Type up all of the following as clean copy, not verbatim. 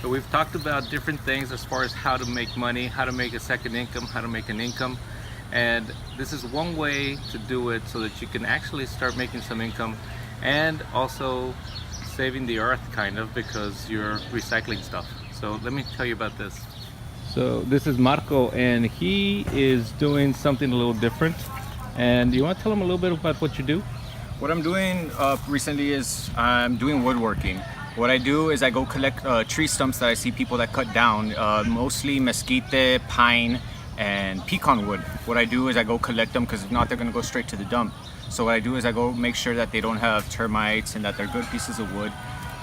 So we've talked about different things as far as how to make money, how to make a second income, how to make an income. And this is one way to do it so that you can actually start making some income and also saving the earth kind of, because you're recycling stuff. So let me tell you about this. So this is Marco, and he is doing something a little different. And you want to tell him a little bit about what you do? What I'm doing recently is I'm doing woodworking. What I do is I go collect tree stumps that I see people that cut down, mostly mesquite, pine, and pecan wood. What I do is I go collect them, because if not, they're going to go straight to the dump. So what I do is I go make sure that they don't have termites and that they're good pieces of wood,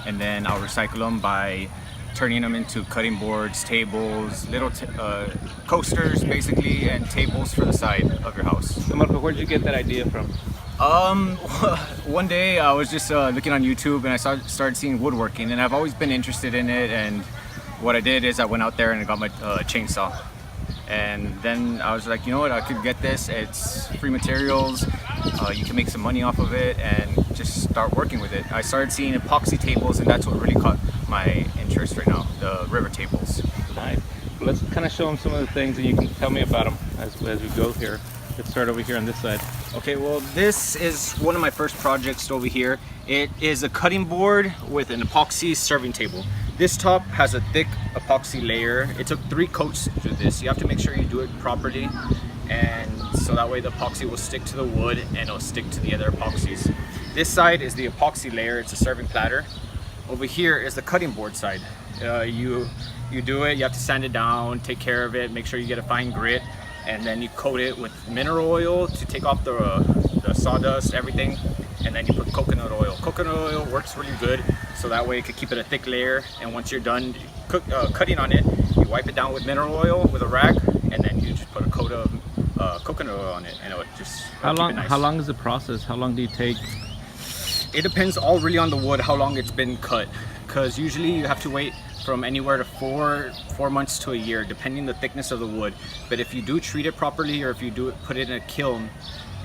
and then I'll recycle them by turning them into cutting boards, tables, little coasters basically, and tables for the side of your house. So Marco, where'd you get that idea from? One day I was just looking on YouTube, and I started seeing woodworking, and I've always been interested in it. And what I did is I went out there and I got my chainsaw, and then I was like, you know what, I could get this. It's free materials, you can make some money off of it, and just start working with it. I started seeing epoxy tables, and that's what really caught my interest right now, the river tables. Nice. Let's kind of show them some of the things, and you can tell me about them as we go here. Let's start over here on this side. Okay, well, this is one of my first projects over here. It is a cutting board with an epoxy serving table. This top has a thick epoxy layer. It took 3 coats to do this. You have to make sure you do it properly, and so that way the epoxy will stick to the wood and it'll stick to the other epoxies. This side is the epoxy layer. It's a serving platter. Over here is the cutting board side. You do it, you have to sand it down, take care of it, make sure you get a fine grit, and then you coat it with mineral oil to take off the sawdust, everything, and then you put coconut oil. Coconut oil works really good, so that way you can keep it a thick layer, and once you're done cutting on it, you wipe it down with mineral oil with a rag, and then you just put a coat of coconut oil on it, and it'll just How long? nice. How long is the process? How long do you take? It depends all really on the wood, how long it's been cut, because usually you have to wait from anywhere to 4 months to a year, depending the thickness of the wood. But if you do treat it properly, or if you put it in a kiln,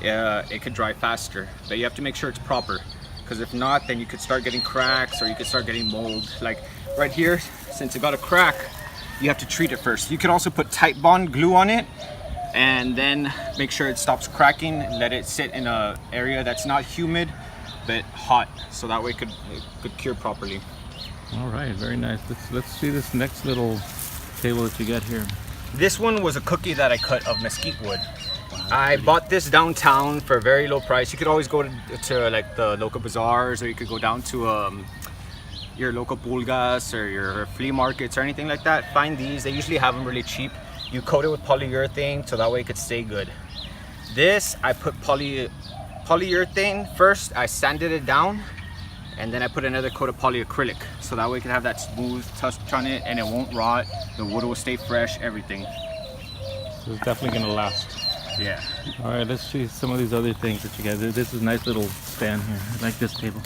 it could dry faster. But you have to make sure it's proper, because if not, then you could start getting cracks, or you could start getting mold. Like right here, since it got a crack, you have to treat it first. You can also put Tight Bond glue on it, and then make sure it stops cracking. Let it sit in an area that's not humid but hot, so that way it could cure properly. All right, very nice. Let's see this next little table that you got here. This one was a cookie that I cut of mesquite wood. I bought this downtown for a very low price. You could always go to like the local bazaars, or you could go down to your local pulgas or your flea markets or anything like that. Find these. They usually have them really cheap. You coat it with polyurethane so that way it could stay good. This, I put polyurethane first. I sanded it down, and then I put another coat of polyacrylic, so that way you can have that smooth touch on it, and it won't rot. The wood will stay fresh, everything. So it's definitely gonna last. Yeah. All right, let's see some of these other things that you guys did. This is a nice little stand here. I like this table.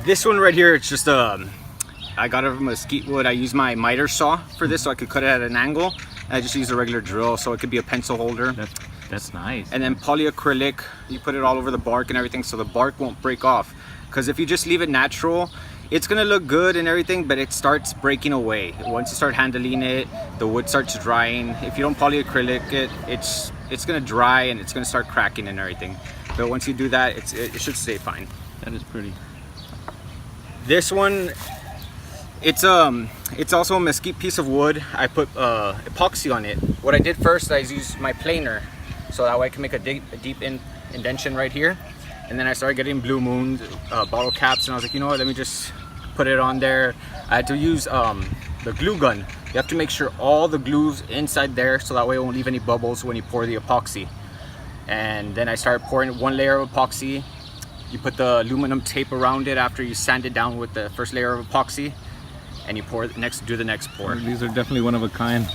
This one right here, it's just I got it from mesquite wood. I use my miter saw for this, so I could cut it at an angle. I just use a regular drill, so it could be a pencil holder. That's nice. And then polyacrylic, you put it all over the bark and everything, so the bark won't break off. Because if you just leave it natural, it's gonna look good and everything, but it starts breaking away. Once you start handling it, the wood starts drying. If you don't polyacrylic it, it's gonna dry and it's gonna start cracking and everything. But once you do that, it should stay fine. That is pretty. This one, it's also a mesquite piece of wood. I put epoxy on it. What I did first, I used my planer, so that way I can make a deep indentation right here. And then I started getting Blue Moon bottle caps, and I was like, you know what, let me just put it on there. I had to use the glue gun. You have to make sure all the glue's inside there, so that way it won't leave any bubbles when you pour the epoxy. And then I started pouring 1 layer of epoxy. You put the aluminum tape around it after you sand it down with the first layer of epoxy, and you do the next pour. These are definitely one of a kind.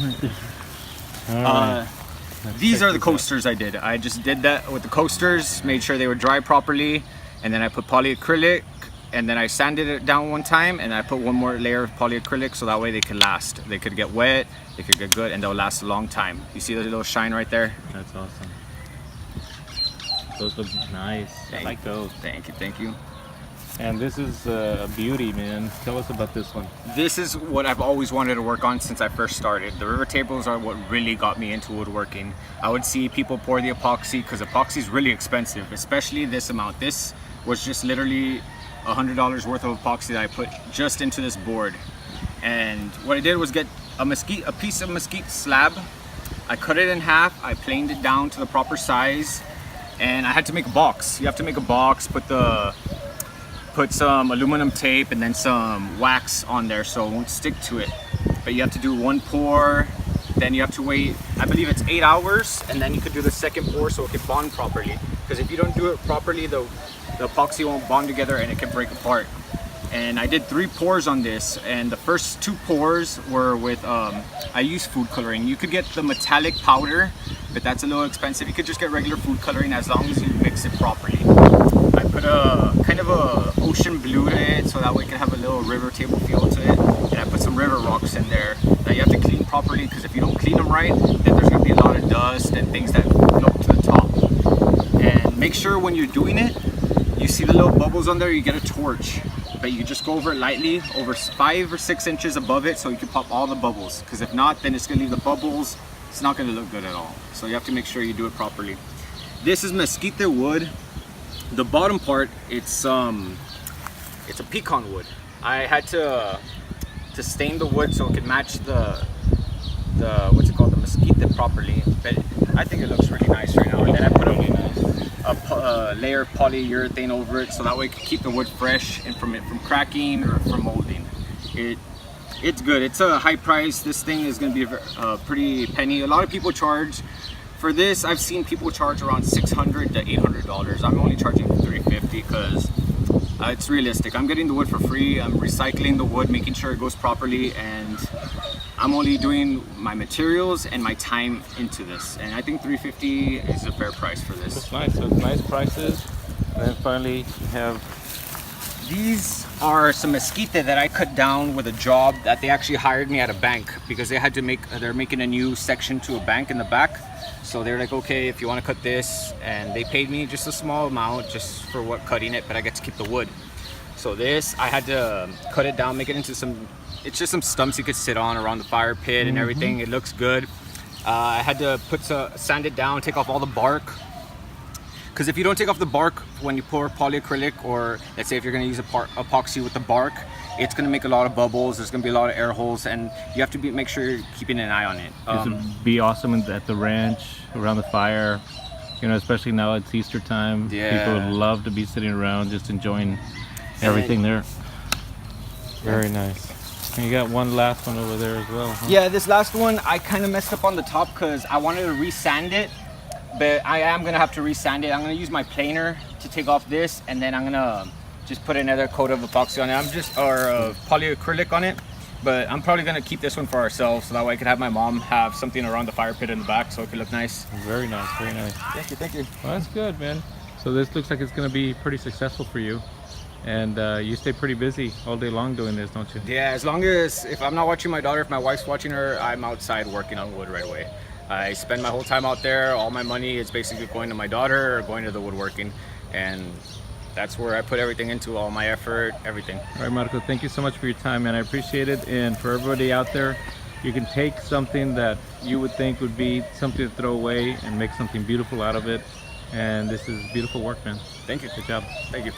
These are the coasters I did. I just did that with the coasters, made sure they were dry properly, and then I put polyacrylic, and then I sanded it down one time, and I put 1 more layer of polyacrylic, so that way they could last. They could get wet, they could get good, and they'll last a long time. You see the little shine right there? That's awesome. Those look nice. I like those. Thank you, thank you. And this is a beauty, man. Tell us about this one. This is what I've always wanted to work on since I first started. The river tables are what really got me into woodworking. I would see people pour the epoxy because epoxy is really expensive, especially this amount. This was just literally $100 worth of epoxy that I put just into this board. And what I did was get a piece of mesquite slab. I cut it in half, I planed it down to the proper size, and I had to make a box. You have to make a box, put some aluminum tape and then some wax on there so it won't stick to it. But you have to do one pour, then you have to wait, I believe it's 8 hours, and then you could do the second pour so it can bond properly. Because if you don't do it properly, the epoxy won't bond together and it can break apart. And I did 3 pours on this, and the first 2 pours were with, I used food coloring. You could get the metallic powder, but that's a little expensive. You could just get regular food coloring as long as you mix it properly. I put a kind of a ocean blue to it so that way it can have a little river table feel to it. And I put some river rocks in there that you have to clean properly, because if you don't clean them right, then there's going to be a lot of dust and things that float to the top. And make sure when you're doing it, you see the little bubbles on there, you get a torch. But you just go over it lightly, over 5 or 6 inches above it, so you can pop all the bubbles. Because if not, then it's going to leave the bubbles. It's not going to look good at all. So you have to make sure you do it properly. This is mesquite wood. The bottom part, it's a pecan wood. I had to stain the wood so it could match the what's it called, the mesquite properly. But I think it looks really nice right now. And then I put a layer of polyurethane over it so that way it can keep the wood fresh and from cracking or from molding. It's good. It's a high price. This thing is going to be a pretty penny. A lot of people charge for this. I've seen people charge around $600 to $800. I'm only charging $350 because it's realistic. I'm getting the wood for free. I'm recycling the wood, making sure it goes properly, and I'm only doing my materials and my time into this. And I think $350 is a fair price for this. That's nice. So it's nice prices. And then finally you have, these are some mesquite that I cut down with a job that they actually hired me at a bank, because they had to they're making a new section to a bank in the back. So they're like, okay, if you want to cut this, and they paid me just a small amount just for cutting it, but I get to keep the wood. So this, I had to cut it down, make it into it's just some stumps you could sit on around the fire pit and everything. It looks good. I had to sand it down, take off all the bark. Because if you don't take off the bark when you pour polyacrylic, or let's say if you're going to use epoxy with the bark, it's going to make a lot of bubbles. There's going to be a lot of air holes, and you have to make sure you're keeping an eye on it. this would be awesome at the ranch, around the fire. You know, especially now it's Easter time. Yeah. People would love to be sitting around just enjoying everything there. Very nice. And you got one last one over there as well, huh? Yeah, this last one, I kind of messed up on the top because I wanted to resand it, but I am going to have to resand it. I'm going to use my planer to take off this, and then I'm going to just put another coat of epoxy on it. Or polyacrylic on it, but I'm probably going to keep this one for ourselves, so that way I could have my mom have something around the fire pit in the back so it could look nice. Very nice, very nice. Thank you, thank you. Well, that's good, man. So this looks like it's going to be pretty successful for you. And you stay pretty busy all day long doing this, don't you? Yeah, as long as, if I'm not watching my daughter, if my wife's watching her, I'm outside working on wood right away. I spend my whole time out there. All my money is basically going to my daughter or going to the woodworking. And that's where I put everything into, all my effort, everything. All right, Marco, thank you so much for your time, man. I appreciate it. And for everybody out there, you can take something that you would think would be something to throw away and make something beautiful out of it. And this is beautiful work, man. Thank you. Good job. Thank you.